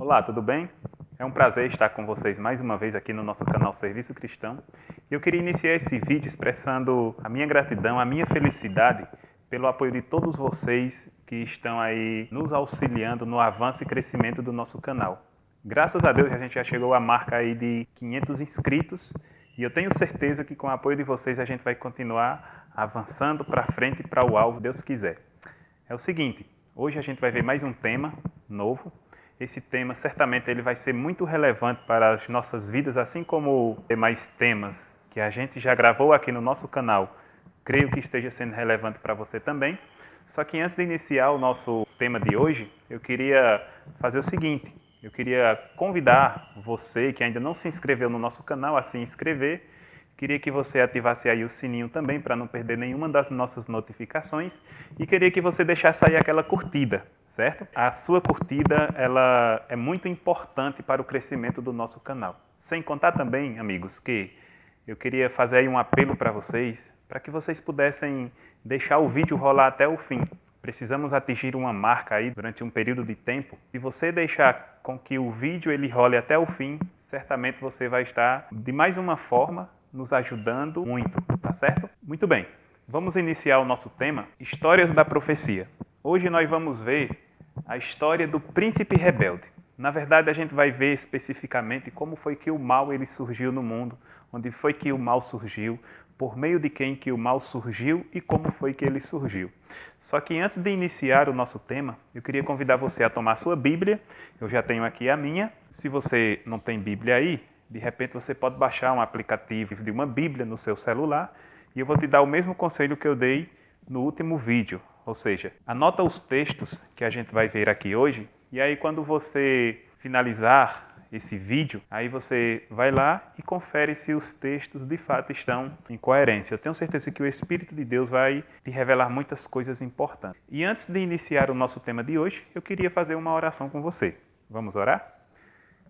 Olá, tudo bem? É um prazer estar com vocês mais uma vez aqui no nosso canal Serviço Cristão. Eu queria iniciar esse vídeo expressando a minha gratidão, a minha felicidade pelo apoio de todos vocês que estão aí nos auxiliando no avanço e crescimento do nosso canal. Graças a Deus a gente já chegou à marca aí de 500 inscritos e eu tenho certeza que com o apoio de vocês a gente vai continuar avançando para frente e para o alvo, Deus quiser. É o seguinte, hoje a gente vai ver mais um tema novo. Esse tema certamente ele vai ser muito relevante para as nossas vidas, assim como demais temas que a gente já gravou aqui no nosso canal. Creio que esteja sendo relevante para você também. Só que antes de iniciar o nosso tema de hoje, eu queria fazer o seguinte. Eu queria convidar você que ainda não se inscreveu no nosso canal a se inscrever. Queria que você ativasse aí o sininho também para não perder nenhuma das nossas notificações. E queria que você deixasse aí aquela curtida, certo? A sua curtida ela é muito importante para o crescimento do nosso canal. Sem contar também, amigos, que eu queria fazer aí um apelo para vocês, para que vocês pudessem deixar o vídeo rolar até o fim. Precisamos atingir uma marca aí durante um período de tempo. Se você deixar com que o vídeo ele role até o fim, certamente você vai estar, de mais uma forma, nos ajudando muito, tá certo? Muito bem, vamos iniciar o nosso tema, Histórias da Profecia. Hoje nós vamos ver a história do príncipe rebelde. Na verdade, a gente vai ver especificamente como foi que o mal ele surgiu no mundo, onde foi que o mal surgiu, por meio de quem que o mal surgiu e como foi que ele surgiu. Só que antes de iniciar o nosso tema, eu queria convidar você a tomar a sua Bíblia. Eu já tenho aqui a minha. Se você não tem Bíblia aí, de repente você pode baixar um aplicativo de uma Bíblia no seu celular e eu vou te dar o mesmo conselho que eu dei no último vídeo. Ou seja, anota os textos que a gente vai ver aqui hoje e aí quando você finalizar esse vídeo, aí você vai lá e confere se os textos de fato estão em coerência. Eu tenho certeza que o Espírito de Deus vai te revelar muitas coisas importantes. E antes de iniciar o nosso tema de hoje, eu queria fazer uma oração com você. Vamos orar?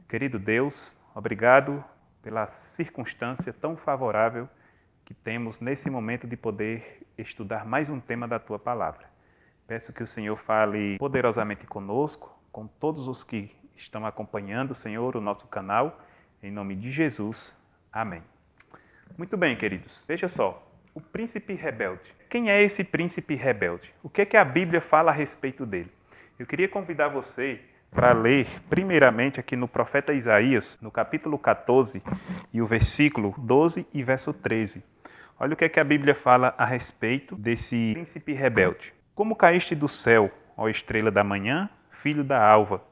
Querido Deus, obrigado pela circunstância tão favorável que temos nesse momento de poder estudar mais um tema da Tua Palavra. Peço que o Senhor fale poderosamente conosco, com todos os que estão acompanhando, Senhor, o nosso canal, em nome de Jesus. Amém. Muito bem, queridos. Veja só, o príncipe rebelde. Quem é esse príncipe rebelde? O que é que a Bíblia fala a respeito dele? Eu queria convidar você para ler, primeiramente, aqui no profeta Isaías, no capítulo 14, e o versículo 12 e verso 13. Olha o que é que a Bíblia fala a respeito desse príncipe rebelde. Como caíste do céu, ó estrela da manhã, filho da alva,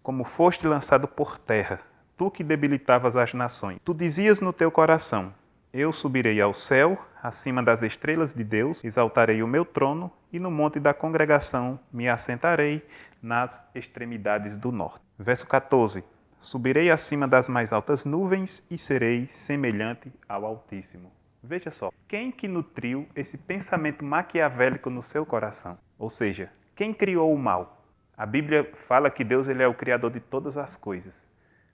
como foste lançado por terra, tu que debilitavas as nações. Tu dizias no teu coração, eu subirei ao céu, acima das estrelas de Deus, exaltarei o meu trono, e no monte da congregação me assentarei nas extremidades do norte. Verso 14. Subirei acima das mais altas nuvens e serei semelhante ao Altíssimo. Veja só, quem que nutriu esse pensamento maquiavélico no seu coração? Ou seja, quem criou o mal? A Bíblia fala que Deus ele é o Criador de todas as coisas.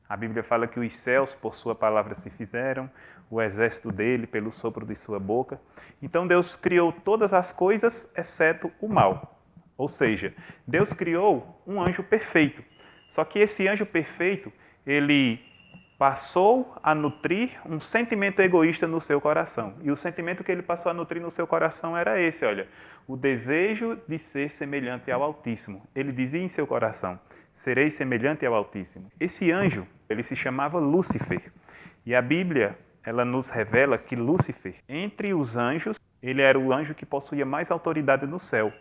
A Bíblia fala que os céus por sua palavra se fizeram, o exército dele pelo sopro de sua boca. Então Deus criou todas as coisas exceto o mal. Ou seja, Deus criou um anjo perfeito. Só que esse anjo perfeito, ele passou a nutrir um sentimento egoísta no seu coração. E o sentimento que ele passou a nutrir no seu coração era esse, olha, o desejo de ser semelhante ao Altíssimo. Ele dizia em seu coração, serei semelhante ao Altíssimo. Esse anjo, ele se chamava Lúcifer. E a Bíblia, ela nos revela que Lúcifer, entre os anjos, ele era o anjo que possuía mais autoridade no céu.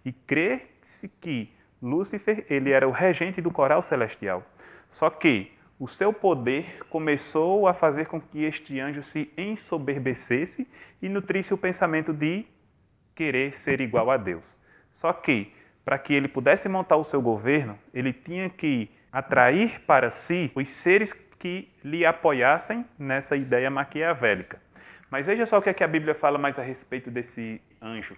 E crê-se que Lúcifer, ele era o regente do coral celestial. Só que o seu poder começou a fazer com que este anjo se ensoberbecesse e nutrisse o pensamento de querer ser igual a Deus. Só que, para que ele pudesse montar o seu governo, ele tinha que atrair para si os seres que lhe apoiassem nessa ideia maquiavélica. Mas veja só o que é que a Bíblia fala mais a respeito desse anjo.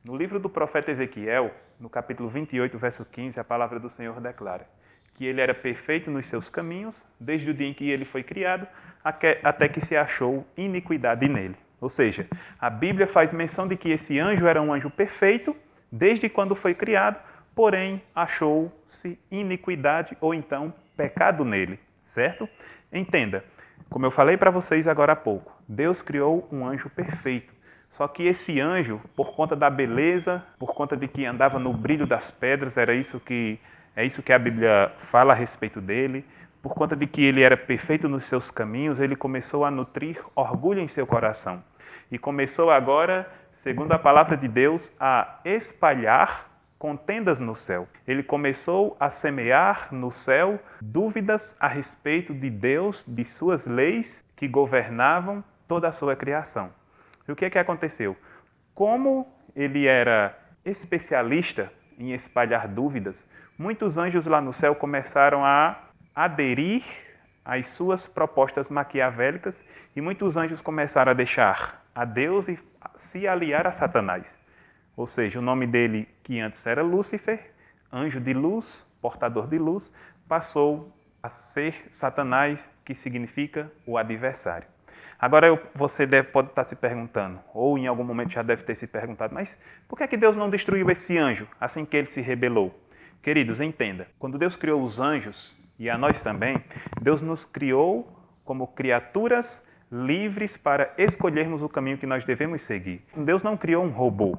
No livro do profeta Ezequiel, no capítulo 28, verso 15, a palavra do Senhor declara que ele era perfeito nos seus caminhos, desde o dia em que ele foi criado, até que se achou iniquidade nele. Ou seja, a Bíblia faz menção de que esse anjo era um anjo perfeito, desde quando foi criado, porém achou-se iniquidade ou então pecado nele, certo? Entenda, como eu falei para vocês agora há pouco, Deus criou um anjo perfeito. Só que esse anjo, por conta da beleza, por conta de que andava no brilho das pedras, é isso que a Bíblia fala a respeito dele, por conta de que ele era perfeito nos seus caminhos, ele começou a nutrir orgulho em seu coração. E começou agora, segundo a palavra de Deus, a espalhar contendas no céu. Ele começou a semear no céu dúvidas a respeito de Deus, de suas leis que governavam toda a sua criação. E o que é que aconteceu? Como ele era especialista em espalhar dúvidas, muitos anjos lá no céu começaram a aderir às suas propostas maquiavélicas e muitos anjos começaram a deixar a Deus e se aliar a Satanás. Ou seja, o nome dele, que antes era Lúcifer, anjo de luz, portador de luz, passou a ser Satanás, que significa o adversário. Agora você pode estar se perguntando, ou em algum momento já deve ter se perguntado, mas por que é que Deus não destruiu esse anjo assim que ele se rebelou? Queridos, entenda, quando Deus criou os anjos, e a nós também, Deus nos criou como criaturas livres para escolhermos o caminho que nós devemos seguir. Deus não criou um robô.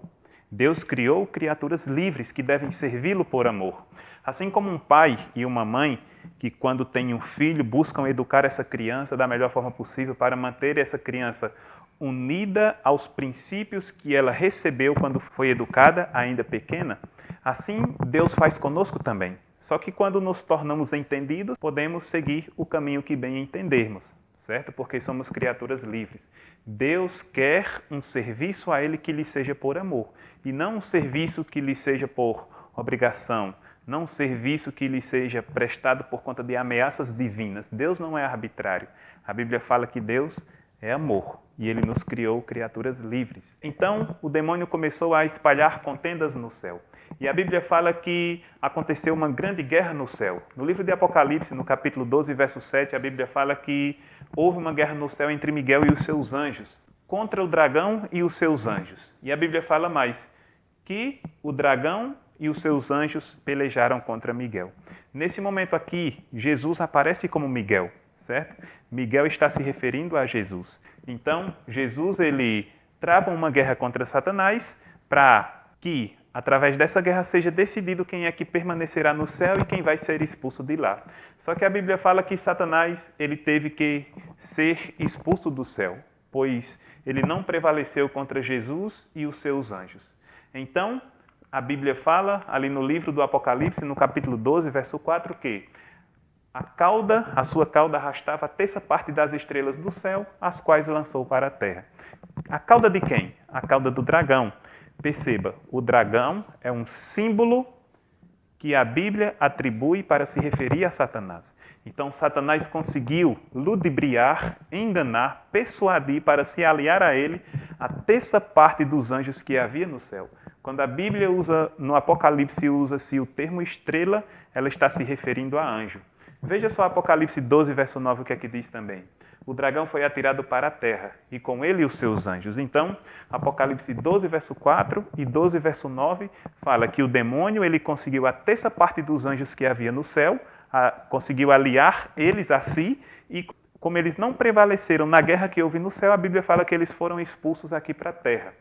Deus criou criaturas livres que devem servi-lo por amor. Assim como um pai e uma mãe que, quando têm um filho, buscam educar essa criança da melhor forma possível para manter essa criança unida aos princípios que ela recebeu quando foi educada, ainda pequena, assim Deus faz conosco também. Só que quando nos tornamos entendidos, podemos seguir o caminho que bem entendermos, certo? Porque somos criaturas livres. Deus quer um serviço a Ele que lhe seja por amor, e não um serviço que lhe seja por obrigação, não um serviço que lhe seja prestado por conta de ameaças divinas. Deus não é arbitrário. A Bíblia fala que Deus é amor, e Ele nos criou criaturas livres. Então, o demônio começou a espalhar contendas no céu. E a Bíblia fala que aconteceu uma grande guerra no céu. No livro de Apocalipse, no capítulo 12, verso 7, a Bíblia fala que houve uma guerra no céu entre Miguel e os seus anjos, contra o dragão e os seus anjos. E a Bíblia fala mais, que o dragão e os seus anjos pelejaram contra Miguel. Nesse momento aqui, Jesus aparece como Miguel, certo? Miguel está se referindo a Jesus. Então, Jesus, ele trava uma guerra contra Satanás para que, através dessa guerra, seja decidido quem é que permanecerá no céu e quem vai ser expulso de lá. Só que a Bíblia fala que Satanás, ele teve que ser expulso do céu, pois ele não prevaleceu contra Jesus e os seus anjos. Então, a Bíblia fala, ali no livro do Apocalipse, no capítulo 12, verso 4, que a sua cauda arrastava a terça parte das estrelas do céu, as quais lançou para a terra. A cauda de quem? A cauda do dragão. Perceba, o dragão é um símbolo que a Bíblia atribui para se referir a Satanás. Então, Satanás conseguiu ludibriar, enganar, persuadir para se aliar a ele a terça parte dos anjos que havia no céu. Quando a Bíblia usa, no Apocalipse, usa-se o termo estrela, ela está se referindo a anjo. Veja só Apocalipse 12, verso 9, o que é que diz também. O dragão foi atirado para a terra, e com ele os seus anjos. Então, Apocalipse 12, verso 4 e 12, verso 9, fala que o demônio ele conseguiu a terça parte dos anjos que havia no céu, conseguiu aliar eles a si, e como eles não prevaleceram na guerra que houve no céu, a Bíblia fala que eles foram expulsos aqui para a terra.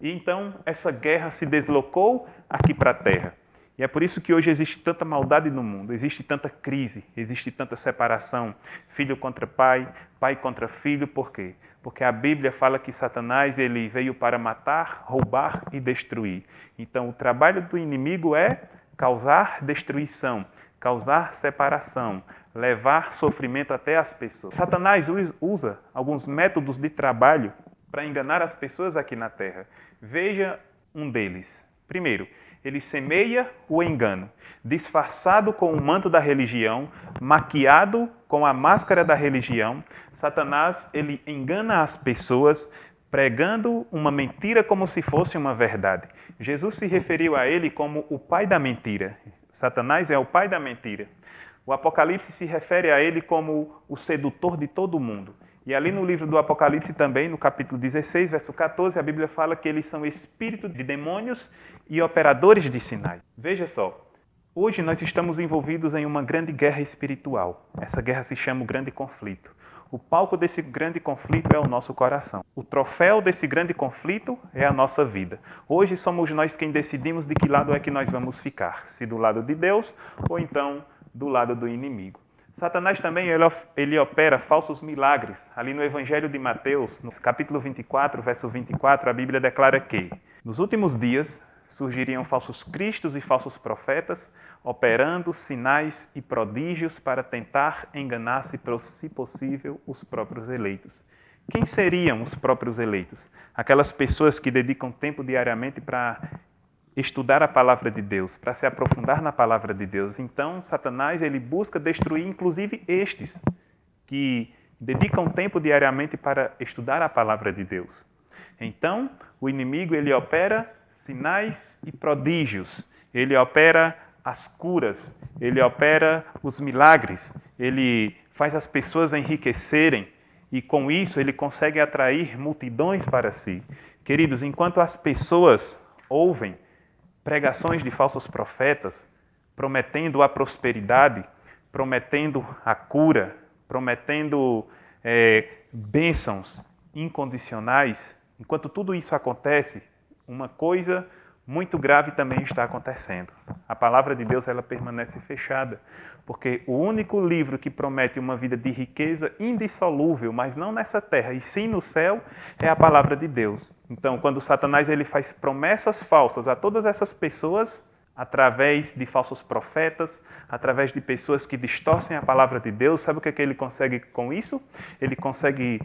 E então, essa guerra se deslocou aqui para a terra. E é por isso que hoje existe tanta maldade no mundo, existe tanta crise, existe tanta separação, filho contra pai, pai contra filho, por quê? Porque a Bíblia fala que Satanás ele veio para matar, roubar e destruir. Então o trabalho do inimigo é causar destruição, causar separação, levar sofrimento até as pessoas. Satanás usa alguns métodos de trabalho para enganar as pessoas aqui na terra. Veja um deles. Primeiro, ele semeia o engano, disfarçado com o manto da religião, maquiado com a máscara da religião. Satanás, ele engana as pessoas, pregando uma mentira como se fosse uma verdade. Jesus se referiu a ele como o pai da mentira. Satanás é o pai da mentira. O Apocalipse se refere a ele como o sedutor de todo mundo. E ali no livro do Apocalipse também, no capítulo 16, verso 14, a Bíblia fala que eles são espíritos de demônios e operadores de sinais. Veja só, Hoje nós estamos envolvidos em uma grande guerra espiritual. Essa guerra se chama o Grande Conflito. O palco desse grande conflito é o nosso coração. O troféu desse grande conflito é a nossa vida. Hoje somos nós quem decidimos de que lado é que nós vamos ficar, se do lado de Deus ou então do lado do inimigo. Satanás também ele opera falsos milagres. Ali no Evangelho de Mateus, no capítulo 24, verso 24, a Bíblia declara que nos últimos dias surgiriam falsos cristos e falsos profetas, operando sinais e prodígios para tentar enganar, se possível, os próprios eleitos. Quem seriam os próprios eleitos? Aquelas pessoas que dedicam tempo diariamente para estudar a palavra de Deus, para se aprofundar na palavra de Deus. Então, Satanás ele busca destruir, inclusive, estes que dedicam tempo diariamente para estudar a palavra de Deus. Então, o inimigo ele opera sinais e prodígios, ele opera as curas, ele opera os milagres, ele faz as pessoas enriquecerem e com isso ele consegue atrair multidões para si. Queridos, enquanto as pessoas ouvem pregações de falsos profetas prometendo a prosperidade, prometendo a cura, prometendo bênçãos incondicionais, enquanto tudo isso acontece, uma coisa muito grave também está acontecendo. A palavra de Deus ela permanece fechada, porque o único livro que promete uma vida de riqueza indissolúvel, mas não nessa terra, e sim no céu, é a palavra de Deus. Então, quando Satanás ele faz promessas falsas a todas essas pessoas, através de falsos profetas, através de pessoas que distorcem a palavra de Deus, sabe o que ele consegue com isso? Ele consegue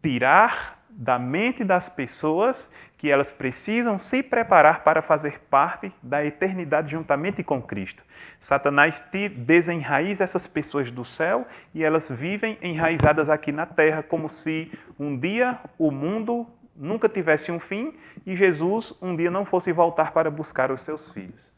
tirar da mente das pessoas que elas precisam se preparar para fazer parte da eternidade juntamente com Cristo. Satanás desenraiza essas pessoas do céu e elas vivem enraizadas aqui na terra, como se um dia o mundo nunca tivesse um fim e Jesus um dia não fosse voltar para buscar os seus filhos.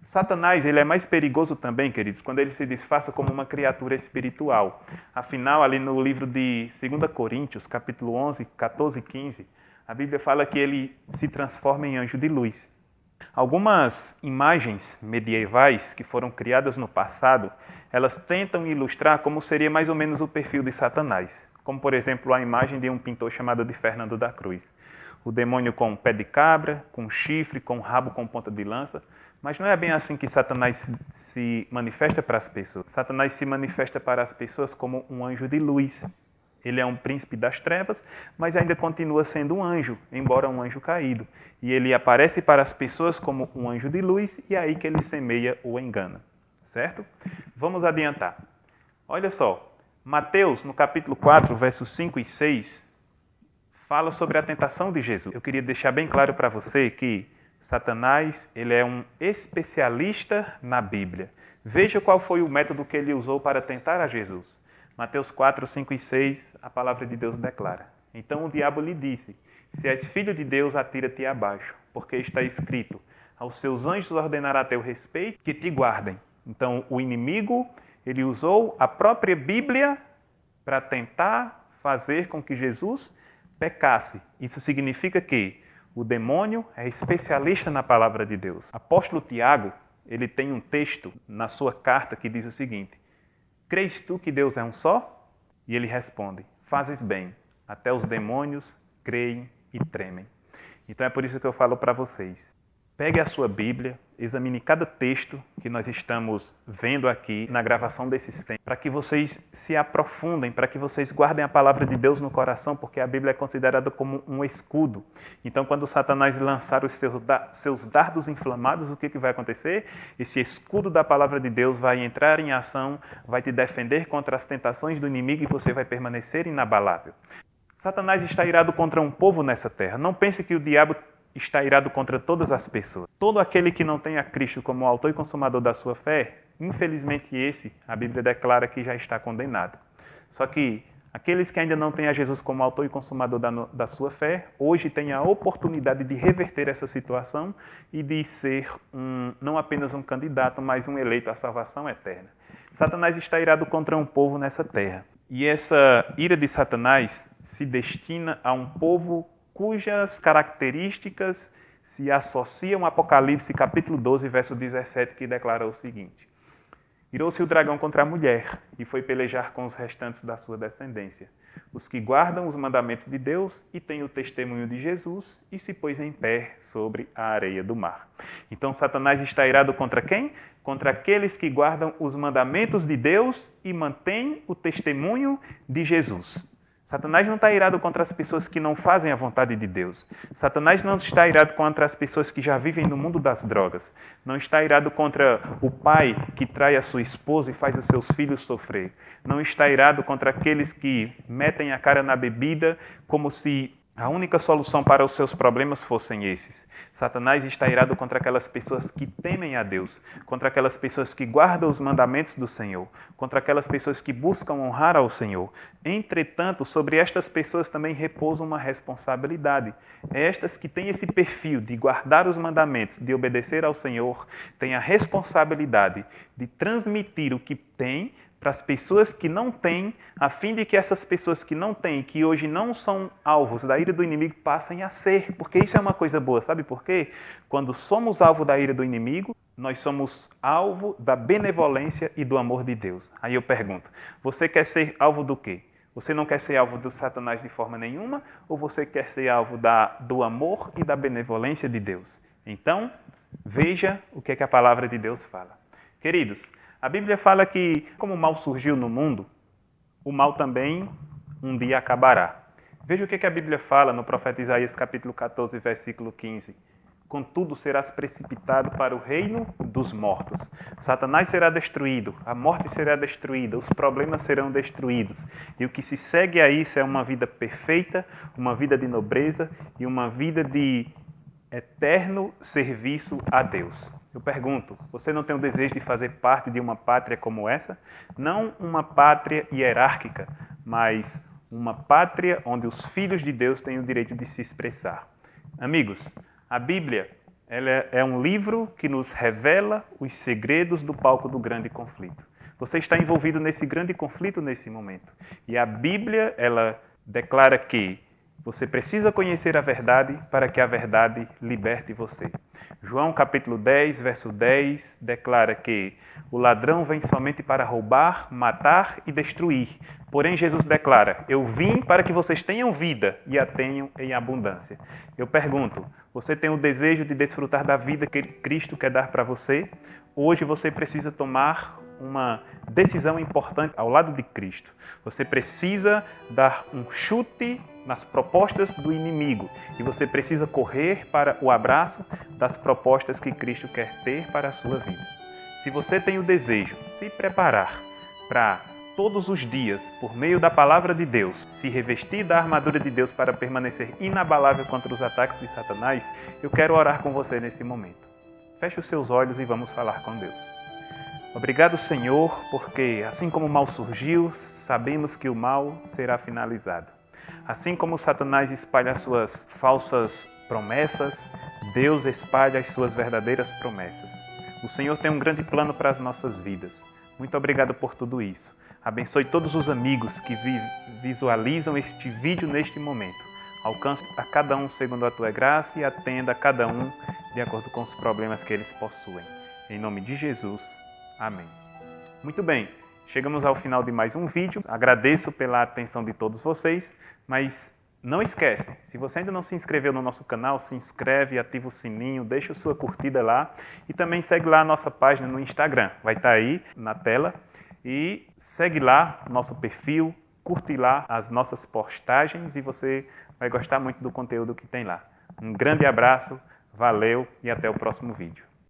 Satanás ele é mais perigoso também, queridos, quando ele se disfarça como uma criatura espiritual. Afinal, ali no livro de 2 Coríntios, capítulo 11, 14 e 15, a Bíblia fala que ele se transforma em anjo de luz. Algumas imagens medievais que foram criadas no passado, elas tentam ilustrar como seria mais ou menos o perfil de Satanás. Como, por exemplo, a imagem de um pintor chamado de Fernando da Cruz. O demônio com pé de cabra, com chifre, com rabo com ponta de lança. Mas não é bem assim que Satanás se manifesta para as pessoas. Satanás se manifesta para as pessoas como um anjo de luz. Ele é um príncipe das trevas, mas ainda continua sendo um anjo, embora um anjo caído. E ele aparece para as pessoas como um anjo de luz e é aí que ele semeia o engano. Certo? Vamos adiantar. Olha só, Mateus, no capítulo 4, versos 5 e 6, fala sobre a tentação de Jesus. Eu queria deixar bem claro para você que Satanás ele é um especialista na Bíblia. Veja qual foi o método que ele usou para tentar a Jesus. Mateus 4, 5 e 6, a palavra de Deus declara. Então o diabo lhe disse, se és filho de Deus, atira-te abaixo, porque está escrito, aos seus anjos ordenará a teu respeito que te guardem. Então o inimigo ele usou a própria Bíblia para tentar fazer com que Jesus pecasse. Isso significa que o demônio é especialista na palavra de Deus. Apóstolo Tiago, ele tem um texto na sua carta que diz o seguinte, crês tu que Deus é um só? E ele responde, fazes bem, até os demônios creem e tremem. Então é por isso que eu falo para vocês, pegue a sua Bíblia, examine cada texto que nós estamos vendo aqui na gravação desses tempos, para que vocês se aprofundem, para que vocês guardem a palavra de Deus no coração, porque a Bíblia é considerada como um escudo. Então, quando Satanás lançar os seus dardos inflamados, o que vai acontecer? Esse escudo da palavra de Deus vai entrar em ação, vai te defender contra as tentações do inimigo e você vai permanecer inabalável. Satanás está irado contra um povo nessa terra. Não pense que o diabo está irado contra todas as pessoas. Todo aquele que não tem a Cristo como autor e consumador da sua fé, infelizmente esse, a Bíblia declara que já está condenado. Só que aqueles que ainda não têm a Jesus como autor e consumador da sua fé, hoje têm a oportunidade de reverter essa situação e de ser não apenas um candidato, mas um eleito à salvação eterna. Satanás está irado contra um povo nessa terra. E essa ira de Satanás se destina a um povo cujas características se associa a Apocalipse capítulo 12, verso 17, que declara o seguinte: Irou-se o dragão contra a mulher e foi pelejar com os restantes da sua descendência, os que guardam os mandamentos de Deus e têm o testemunho de Jesus, e se pôs em pé sobre a areia do mar. Então Satanás está irado contra quem? Contra aqueles que guardam os mandamentos de Deus e mantêm o testemunho de Jesus. Satanás não está irado contra as pessoas que não fazem a vontade de Deus. Satanás não está irado contra as pessoas que já vivem no mundo das drogas. Não está irado contra o pai que trai a sua esposa e faz os seus filhos sofrer. Não está irado contra aqueles que metem a cara na bebida como se a única solução para os seus problemas fossem esses. Satanás está irado contra aquelas pessoas que temem a Deus, contra aquelas pessoas que guardam os mandamentos do Senhor, contra aquelas pessoas que buscam honrar ao Senhor. Entretanto, sobre estas pessoas também repousa uma responsabilidade. Estas que têm esse perfil de guardar os mandamentos, de obedecer ao Senhor, têm a responsabilidade de transmitir o que têm para as pessoas que não têm, a fim de que essas pessoas que não têm, que hoje não são alvos da ira do inimigo, passem a ser. Porque isso é uma coisa boa, sabe por quê? Quando somos alvo da ira do inimigo, nós somos alvo da benevolência e do amor de Deus. Aí eu pergunto, você quer ser alvo do quê? Você não quer ser alvo do Satanás de forma nenhuma? Ou você quer ser alvo do amor e da benevolência de Deus? Então, veja o que a palavra de Deus fala. Queridos, a Bíblia fala que, como o mal surgiu no mundo, o mal também um dia acabará. Veja o que a Bíblia fala no profeta Isaías, capítulo 14, versículo 15. Contudo, serás precipitado para o reino dos mortos. Satanás será destruído, a morte será destruída, os problemas serão destruídos. E o que se segue a isso é uma vida perfeita, uma vida de nobreza e uma vida de eterno serviço a Deus. Eu pergunto, você não tem o desejo de fazer parte de uma pátria como essa? Não uma pátria hierárquica, mas uma pátria onde os filhos de Deus têm o direito de se expressar. Amigos, a Bíblia ela é um livro que nos revela os segredos do palco do grande conflito. Você está envolvido nesse grande conflito nesse momento. E a Bíblia ela declara que você precisa conhecer a verdade para que a verdade liberte você. João capítulo 10, verso 10, declara que o ladrão vem somente para roubar, matar e destruir. Porém, Jesus declara, eu vim para que vocês tenham vida e a tenham em abundância. Eu pergunto, você tem o desejo de desfrutar da vida que Cristo quer dar para você? Hoje você precisa tomar uma decisão importante ao lado de Cristo. Você precisa dar um chute nas propostas do inimigo e você precisa correr para o abraço das propostas que Cristo quer ter para a sua vida. Se você tem o desejo de se preparar para todos os dias, por meio da palavra de Deus, se revestir da armadura de Deus para permanecer inabalável contra os ataques de Satanás, eu quero orar com você nesse momento. Feche os seus olhos e vamos falar com Deus. Obrigado, Senhor, porque assim como o mal surgiu, sabemos que o mal será finalizado. Assim como Satanás espalha as suas falsas promessas, Deus espalha as suas verdadeiras promessas. O Senhor tem um grande plano para as nossas vidas. Muito obrigado por tudo isso. Abençoe todos os amigos que visualizam este vídeo neste momento. Alcance a cada um segundo a tua graça e atenda a cada um de acordo com os problemas que eles possuem. Em nome de Jesus. Amém. Muito bem, chegamos ao final de mais um vídeo. Agradeço pela atenção de todos vocês, mas não esquece, se você ainda não se inscreveu no nosso canal, se inscreve, ativa o sininho, deixa a sua curtida lá e também segue lá a nossa página no Instagram. Vai estar aí na tela e segue lá o nosso perfil, curte lá as nossas postagens e você vai gostar muito do conteúdo que tem lá. Um grande abraço, valeu e até o próximo vídeo.